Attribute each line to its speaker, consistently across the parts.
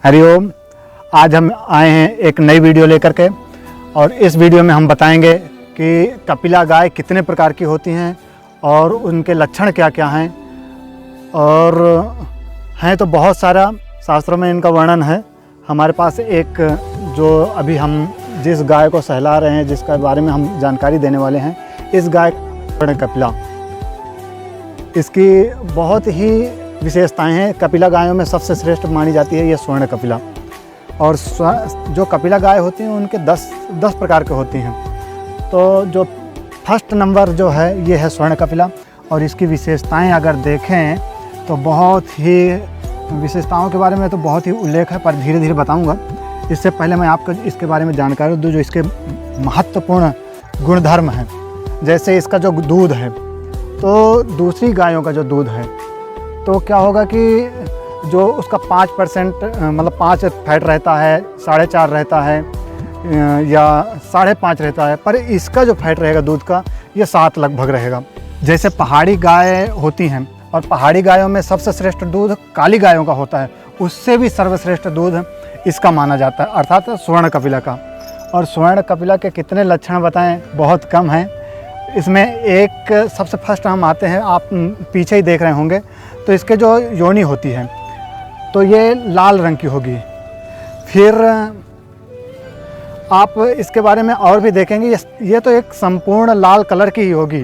Speaker 1: हरिओम। आज हम आए हैं एक नई वीडियो लेकर के, और इस वीडियो में हम बताएंगे कि कपिला गाय कितने प्रकार की होती हैं और उनके लक्षण क्या क्या हैं। और हैं तो बहुत सारा, शास्त्रों में इनका वर्णन है। हमारे पास एक जो अभी हम जिस गाय को सहला रहे हैं, जिसके बारे में हम जानकारी देने वाले हैं, इस गाय स्वर्ण कपिला, इसकी बहुत ही विशेषताएं हैं। कपिला गायों में सबसे श्रेष्ठ मानी जाती है ये स्वर्ण कपिला। और जो कपिला गाय होती हैं उनके 10 प्रकार के होती हैं। तो जो फर्स्ट नंबर जो है ये है स्वर्ण कपिला। और इसकी विशेषताएं अगर देखें तो बहुत ही, विशेषताओं के बारे में तो बहुत ही उल्लेख है, पर धीरे धीरे बताऊंगा। इससे पहले मैं आपको इसके बारे में जानकारी दूँ जो इसके महत्वपूर्ण गुणधर्म हैं। जैसे इसका जो दूध है, तो दूसरी गायों का जो दूध है तो क्या होगा कि जो उसका 5% मतलब 5 फैट रहता है, 4.5 रहता है या 5.5 रहता है, पर इसका जो फैट रहेगा दूध का ये 7 लगभग रहेगा। जैसे पहाड़ी गाय होती हैं, और पहाड़ी गायों में सबसे श्रेष्ठ दूध काली गायों का होता है, उससे भी सर्वश्रेष्ठ दूध इसका माना जाता है, अर्थात स्वर्ण कपिला का। और स्वर्ण कपिला के कितने लक्षण बताएं, बहुत कम हैं। इसमें एक सबसे फर्स्ट हम आते हैं, आप पीछे ही देख रहे होंगे, तो इसके जो योनि होती है तो ये लाल रंग की होगी। फिर आप इसके बारे में और भी देखेंगे, ये तो एक संपूर्ण लाल कलर की ही होगी,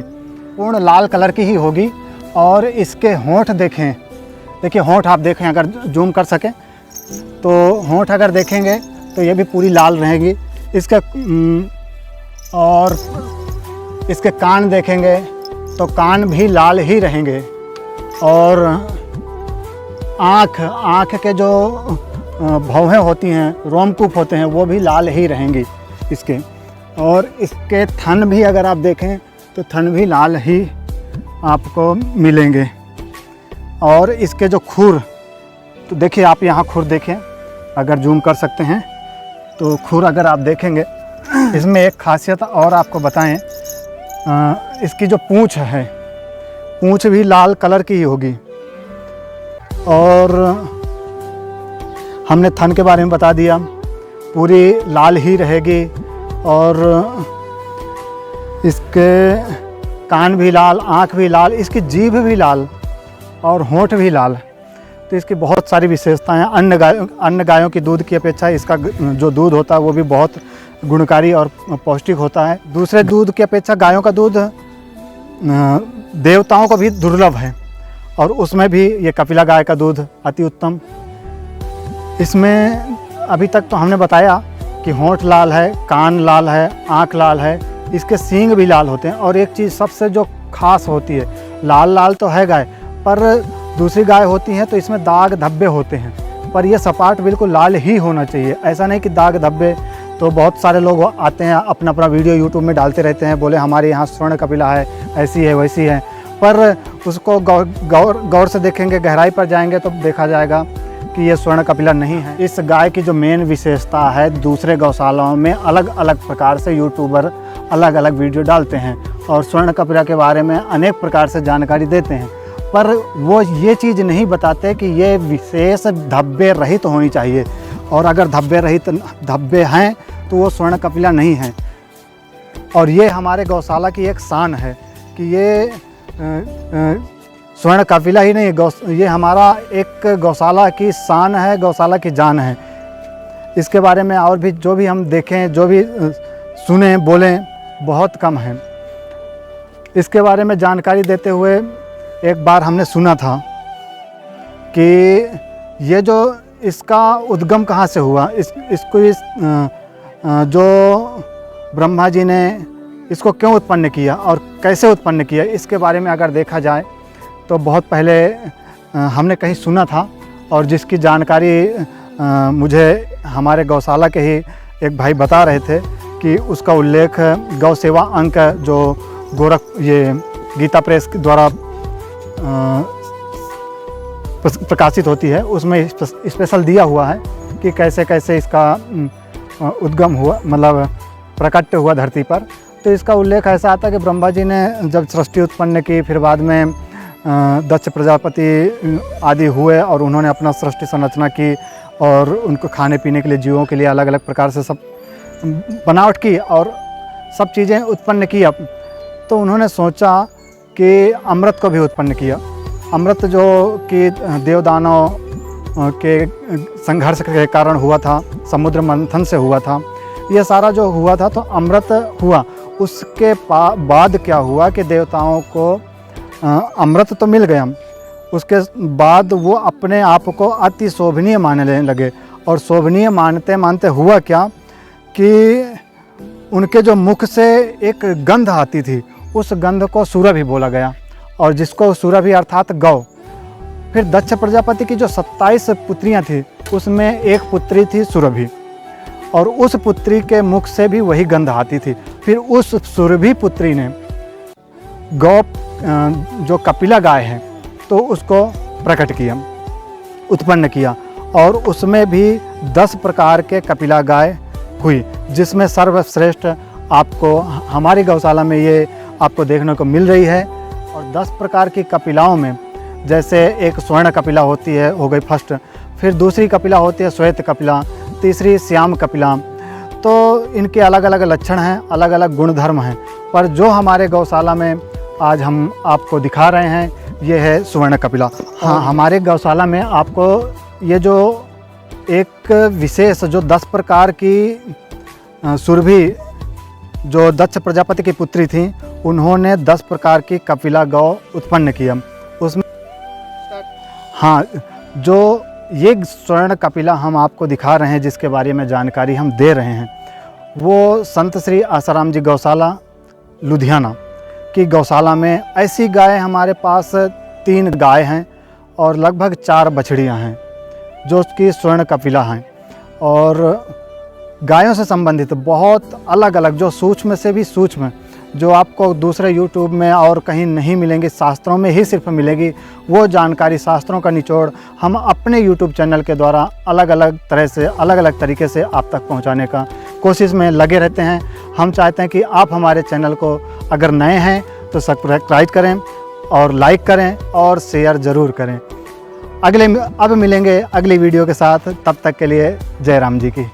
Speaker 1: पूर्ण लाल कलर की ही होगी। और इसके होंठ देखें, देखिए होंठ आप देखें, अगर जूम कर सकें तो होंठ अगर देखेंगे तो ये भी पूरी लाल रहेगी। इसके और इसके कान देखेंगे तो कान भी लाल ही रहेंगे। और आँख के जो भौहें होती हैं, रोमकूप होते हैं, वो भी लाल ही रहेंगी इसके। और इसके थन भी अगर आप देखें तो थन भी लाल ही आपको मिलेंगे। और इसके जो खुर, तो देखिए आप यहाँ खुर देखें, अगर जूम कर सकते हैं तो खुर अगर आप देखेंगे, इसमें एक खासियत और आपको बताएं, इसकी जो पूँछ है, पूँछ भी लाल कलर की ही होगी। और हमने थन के बारे में बता दिया, पूरी लाल ही रहेगी। और इसके कान भी लाल, आँख भी लाल, इसकी जीभ भी लाल और होंठ भी लाल। तो इसकी बहुत सारी विशेषताएं हैं। अन्य गायों की दूध की अपेक्षा इसका जो दूध होता है वो भी बहुत गुणकारी और पौष्टिक होता है। दूसरे दूध की अपेक्षा गायों का दूध देवताओं को भी दुर्लभ है, और उसमें भी ये कपिला गाय का दूध अति उत्तम। इसमें अभी तक तो हमने बताया कि होंठ लाल है, कान लाल है, आँख लाल है, इसके सींग भी लाल होते हैं। और एक चीज़ सबसे जो खास होती है, लाल तो है गाय, पर दूसरी गाय होती हैं तो इसमें दाग धब्बे होते हैं, पर यह सपाट बिल्कुल लाल ही होना चाहिए। ऐसा नहीं कि दाग धब्बे, तो बहुत सारे लोग आते हैं अपना वीडियो यूट्यूब में डालते रहते हैं, बोले हमारे यहाँ स्वर्ण कपिला है, ऐसी है वैसी है, पर उसको गौर से देखेंगे, गहराई पर जाएंगे तो देखा जाएगा कि ये स्वर्ण कपिला नहीं है। इस गाय की जो मेन विशेषता है, दूसरे गौशालाओं में अलग अलग प्रकार से यूट्यूबर अलग अलग वीडियो डालते हैं और स्वर्ण कपिला के बारे में अनेक प्रकार से जानकारी देते हैं, पर वो ये चीज़ नहीं बताते कि ये विशेष धब्बे रहित होनी चाहिए। और अगर धब्बे हैं तो वो स्वर्ण कपिला नहीं है। और ये हमारे गौशाला की एक शान है कि ये स्वर्ण कपिला ही नहीं, ये हमारा एक गौशाला की शान है, गौशाला की जान है। इसके बारे में और भी जो भी हम देखें, जो भी सुने बोलें, बहुत कम है। इसके बारे में जानकारी देते हुए एक बार हमने सुना था कि ये जो इसका उद्गम कहाँ से हुआ, जो ब्रह्मा जी ने इसको क्यों उत्पन्न किया और कैसे उत्पन्न किया, इसके बारे में अगर देखा जाए तो बहुत पहले हमने कहीं सुना था। और जिसकी जानकारी मुझे हमारे गौशाला के ही एक भाई बता रहे थे कि उसका उल्लेख गौ सेवा अंक जो ये गीता प्रेस द्वारा प्रकाशित होती है, उसमें स्पेशल दिया हुआ है कि कैसे कैसे इसका उद्गम हुआ, मतलब प्रकट हुआ धरती पर। तो इसका उल्लेख ऐसा आता है कि ब्रह्मा जी ने जब सृष्टि उत्पन्न की, फिर बाद में दक्ष प्रजापति आदि हुए और उन्होंने अपना सृष्टि संरचना की और उनको खाने पीने के लिए जीवों के लिए अलग अलग प्रकार से सब बनावट की और सब चीज़ें उत्पन्न की। तो उन्होंने सोचा कि अमृत को भी उत्पन्न किया। अमृत जो कि देवदानव के संघर्ष के कारण हुआ था, समुद्र मंथन से हुआ था, यह सारा जो हुआ था तो अमृत हुआ। उसके बाद क्या हुआ कि देवताओं को अमृत तो मिल गया, उसके बाद वो अपने आप को अति शोभनीय मानने लगे। और शोभनीय मानते मानते हुआ क्या कि उनके जो मुख से एक गंध आती थी, उस गंध को सुरभि बोला गया, और जिसको सुरभि अर्थात गौ। फिर दक्ष प्रजापति की जो 27 पुत्रियां थी, उसमें एक पुत्री थी सुरभि, और उस पुत्री के मुख से भी वही गंध आती थी। फिर उस सुरभि पुत्री ने गौ जो कपिला गाय है तो उसको प्रकट किया, उत्पन्न किया, और उसमें भी 10 प्रकार के कपिला गाय हुई, जिसमें सर्वश्रेष्ठ आपको हमारी गौशाला में ये आपको देखने को मिल रही है। और 10 प्रकार की कपिलाओं में जैसे एक स्वर्ण कपिला होती है, हो गई फर्स्ट, फिर दूसरी कपिला होती है श्वेत कपिला, तीसरी श्याम कपिला। तो इनके अलग अलग लक्षण हैं, अलग अलग गुणधर्म हैं, पर जो हमारे गौशाला में आज हम आपको दिखा रहे हैं ये है स्वर्ण कपिला। हाँ, हमारे गौशाला में आपको ये जो एक विशेष जो 10 प्रकार की सुरभि जो दक्ष प्रजापति की पुत्री थी, उन्होंने 10 प्रकार की कपिला गौ उत्पन्न किया। उसमें हाँ, जो ये स्वर्ण कपिला हम आपको दिखा रहे हैं, जिसके बारे में जानकारी हम दे रहे हैं, वो संत श्री आसाराम जी गौशाला लुधियाना की गौशाला में ऐसी गाय हमारे पास 3 गाय हैं और लगभग 4 बछड़ियां हैं जो कि स्वर्ण कपिला हैं। और गायों से संबंधित बहुत अलग अलग जो सूक्ष्म से भी सूक्ष्म, जो आपको दूसरे यूट्यूब में और कहीं नहीं मिलेंगी, शास्त्रों में ही सिर्फ मिलेगी, वो जानकारी, शास्त्रों का निचोड़ हम अपने यूट्यूब चैनल के द्वारा अलग अलग तरह से, अलग अलग तरीके से आप तक पहुंचाने का कोशिश में लगे रहते हैं। हम चाहते हैं कि आप हमारे चैनल को अगर नए हैं तो सब्सक्राइब करें और लाइक करें और शेयर ज़रूर करें। अब मिलेंगे अगली वीडियो के साथ, तब तक के लिए जय राम जी की।